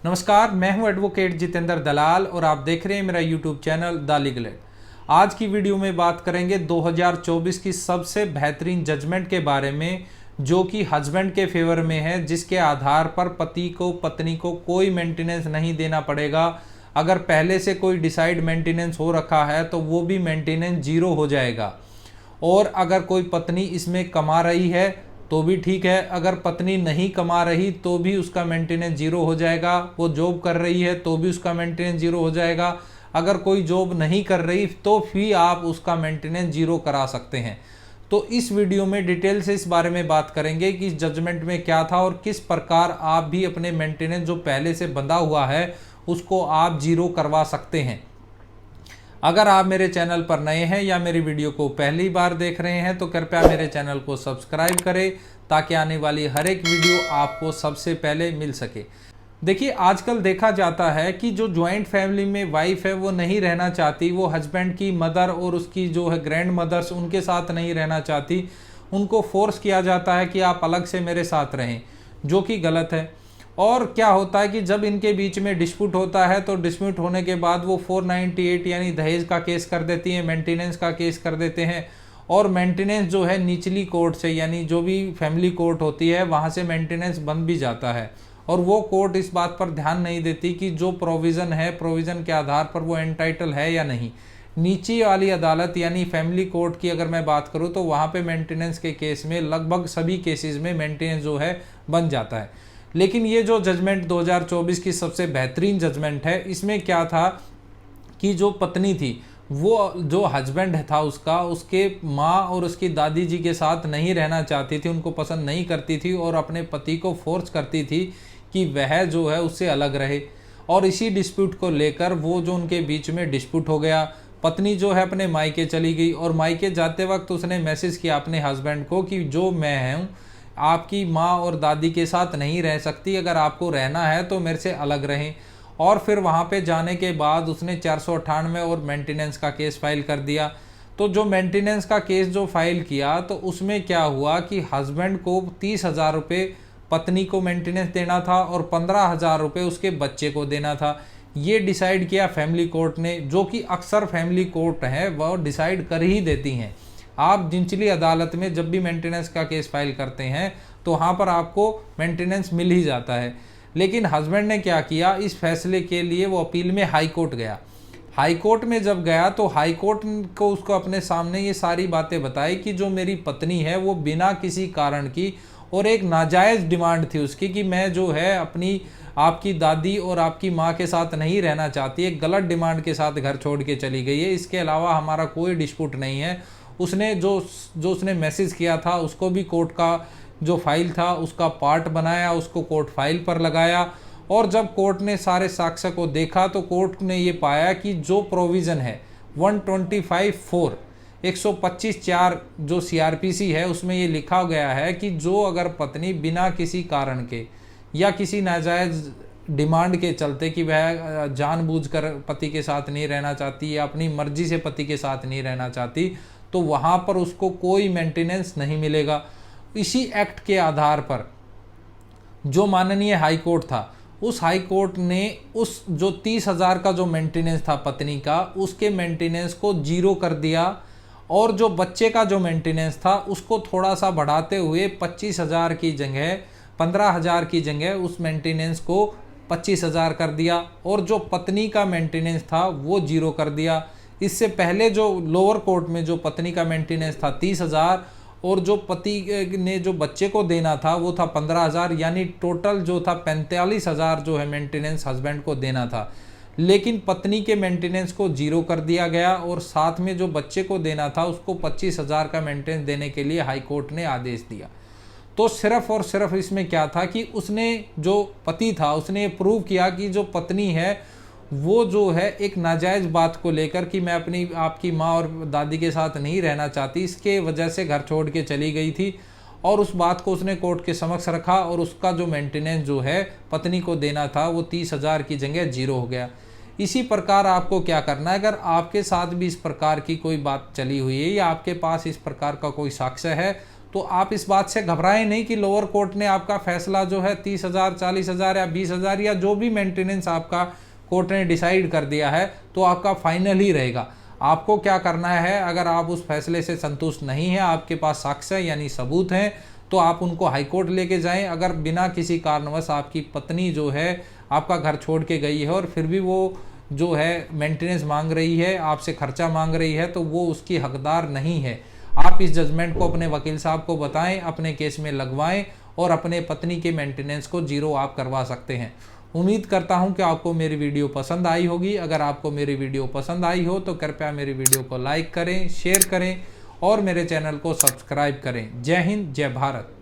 नमस्कार, मैं हूं एडवोकेट जितेंद्र दलाल और आप देख रहे हैं मेरा YouTube channel the legal aid. आज की वीडियो में बात करेंगे 2024 की सबसे बेहतरीन जजमेंट के बारे में, जो कि हस्बैंड के फेवर में है, जिसके आधार पर पति को पत्नी को कोई मेंटेनेंस नहीं देना पड़ेगा। अगर पहले से कोई डिसाइड मेंटेनेंस हो रखा है तो वो भी मेंटेनेंस जीरो हो जाएगा। और अगर कोई पत्नी इसमें कमा रही है तो भी ठीक है, अगर पत्नी नहीं कमा रही तो भी उसका मेंटेनेंस जीरो हो जाएगा। वो जॉब कर रही है तो भी उसका मेंटेनेंस जीरो हो जाएगा। अगर कोई जॉब नहीं कर रही तो भी आप उसका मेंटेनेंस जीरो करा सकते हैं। तो इस वीडियो में डिटेल से इस बारे में बात करेंगे कि इस जजमेंट में क्या था और किस प्रकार आप भी अपने मेंटेनेंस जो पहले से बंधा हुआ है उसको आप जीरो करवा सकते हैं। अगर आप मेरे चैनल पर नए हैं या मेरी वीडियो को पहली बार देख रहे हैं तो कृपया मेरे चैनल को सब्सक्राइब करें ताकि आने वाली हर एक वीडियो आपको सबसे पहले मिल सके। देखिए, आजकल देखा जाता है कि जो जॉइंट फैमिली में वाइफ है वो नहीं रहना चाहती, वो हस्बैंड की मदर और उसकी जो है ग्रैंड मदर्स उनके साथ नहीं रहना चाहती। उनको फोर्स किया जाता है कि आप अलग से मेरे साथ रहें, जो कि गलत है। और क्या होता है कि जब इनके बीच में डिस्प्यूट होता है तो डिस्प्यूट होने के बाद वो 498 यानी दहेज का केस कर देती हैं, मेंटेनेंस का केस कर देते हैं। और मेंटेनेंस जो है निचली कोर्ट से, यानी जो भी फैमिली कोर्ट होती है वहाँ से मेंटेनेंस बन भी जाता है। और वो कोर्ट इस बात पर ध्यान नहीं देती कि जो प्रोविज़न है, प्रोविज़न के आधार पर वो एंटाइटल है या नहीं। नीचे वाली अदालत यानी फैमिली कोर्ट की अगर मैं बात करूँ तो वहाँ पे मेंटेनेंस के केस में लगभग सभी केसेस में मेंटेनेंस जो है बन जाता है। लेकिन ये जो जजमेंट 2024 की सबसे बेहतरीन जजमेंट है, इसमें क्या था कि जो पत्नी थी वो जो हस्बैंड था उसके माँ और उसकी दादी जी के साथ नहीं रहना चाहती थी, उनको पसंद नहीं करती थी और अपने पति को फोर्स करती थी कि वह जो है उससे अलग रहे। और इसी डिस्प्यूट को लेकर वो जो उनके बीच में डिस्प्यूट हो गया, पत्नी जो है अपने मायके चली गई और मायके जाते वक्त उसने मैसेज किया अपने हस्बैंड को कि जो मैं हूँ आपकी माँ और दादी के साथ नहीं रह सकती, अगर आपको रहना है तो मेरे से अलग रहें। और फिर वहाँ पे जाने के बाद उसने 498 और मेंटेनेंस का केस फाइल कर दिया। तो जो मेंटेनेंस का केस जो फाइल किया तो उसमें क्या हुआ कि हस्बैंड को 30,000 रुपये पत्नी को मेंटेनेंस देना था और 15,000 रुपये उसके बच्चे को देना था। ये डिसाइड किया फैमिली कोर्ट ने, जो कि अक्सर फैमिली कोर्ट है वह डिसाइड कर ही देती हैं। आप निचली अदालत में जब भी मेंटेनेंस का केस फाइल करते हैं तो वहाँ पर आपको मेंटेनेंस मिल ही जाता है। लेकिन हस्बैंड ने क्या किया, इस फैसले के लिए वो अपील में हाई कोर्ट गया। हाई कोर्ट में जब गया तो हाई कोर्ट को उसको अपने सामने ये सारी बातें बताई कि जो मेरी पत्नी है वो बिना किसी कारण की, और एक नाजायज़ डिमांड थी उसकी कि मैं जो है अपनी आपकी दादी और आपकी माँ के साथ नहीं रहना चाहती, एक गलत डिमांड के साथ घर छोड़ के चली गई है। इसके अलावा हमारा कोई डिस्प्यूट नहीं है। उसने जो उसने मैसेज किया था उसको भी कोर्ट का जो फाइल था उसका पार्ट बनाया, उसको कोर्ट फाइल पर लगाया। और जब कोर्ट ने सारे साक्ष्य को देखा तो कोर्ट ने ये पाया कि जो प्रोविज़न है 125(4) 125(4) जो CRPC है उसमें ये लिखा गया है कि जो अगर पत्नी बिना किसी कारण के या किसी नाजायज़ डिमांड के चलते कि वह जानबूझकर पति के साथ नहीं रहना चाहती या अपनी मर्जी से पति के साथ नहीं रहना चाहती, तो वहाँ पर उसको कोई मेंटेनेंस नहीं मिलेगा। इसी एक्ट के आधार पर जो माननीय हाई कोर्ट था, उस हाई कोर्ट ने उस जो 30,000 का जो मेंटेनेंस था पत्नी का, उसके मेंटेनेंस को जीरो कर दिया। और जो बच्चे का जो मेंटेनेंस था उसको थोड़ा सा बढ़ाते हुए 25,000 की जगह 15,000 की जगह उस मेंटेनेंस को 25,000 कर दिया। और जो पत्नी का मेंटेनेंस था वो जीरो कर दिया। इससे पहले जो लोअर कोर्ट में जो पत्नी का मेंटेनेंस था 30,000 और जो पति ने जो बच्चे को देना था वो था 15,000, यानी टोटल जो था 45,000 जो है मेंटेनेंस हस्बैंड को देना था। लेकिन पत्नी के मेंटेनेंस को जीरो कर दिया गया और साथ में जो बच्चे को देना था उसको 25,000 का मेंटेनेंस देने के लिए हाई कोर्ट ने आदेश दिया। तो सिर्फ और सिर्फ इसमें क्या था कि उसने जो पति था उसने प्रूव किया कि जो पत्नी है वो जो है एक नाजायज़ बात को लेकर कि मैं अपनी आपकी माँ और दादी के साथ नहीं रहना चाहती, इसके वजह से घर छोड़ के चली गई थी। और उस बात को उसने कोर्ट के समक्ष रखा और उसका जो मेंटेनेंस जो है पत्नी को देना था वो 30,000 की जगह जीरो हो गया। इसी प्रकार आपको क्या करना है, अगर आपके साथ भी इस प्रकार की कोई बात चली हुई है या आपके पास इस प्रकार का कोई साक्ष्य है तो आप इस बात से घबराएं नहीं कि लोअर कोर्ट ने आपका फैसला जो है 30,000, 40,000 या 20,000 या जो भी मेंटेनेंस आपका कोर्ट ने डिसाइड कर दिया है तो आपका फाइनल ही रहेगा। आपको क्या करना है, अगर आप उस फैसले से संतुष्ट नहीं है, आपके पास साक्ष्य यानी सबूत हैं, तो आप उनको हाईकोर्ट लेके जाएं। अगर बिना किसी कारणवश आपकी पत्नी जो है आपका घर छोड़ के गई है और फिर भी वो जो है मेंटेनेंस मांग रही है, आपसे खर्चा मांग रही है, तो वो उसकी हकदार नहीं है। आप इस जजमेंट को अपने वकील साहब को बताएं, अपने केस में लगवाएं और अपने पत्नी के मेंटेनेंस को जीरो आप करवा सकते हैं। उम्मीद करता हूं कि आपको मेरी वीडियो पसंद आई होगी। अगर आपको मेरी वीडियो पसंद आई हो तो कृपया मेरी वीडियो को लाइक करें, शेयर करें और मेरे चैनल को सब्सक्राइब करें। जय हिंद, जय भारत।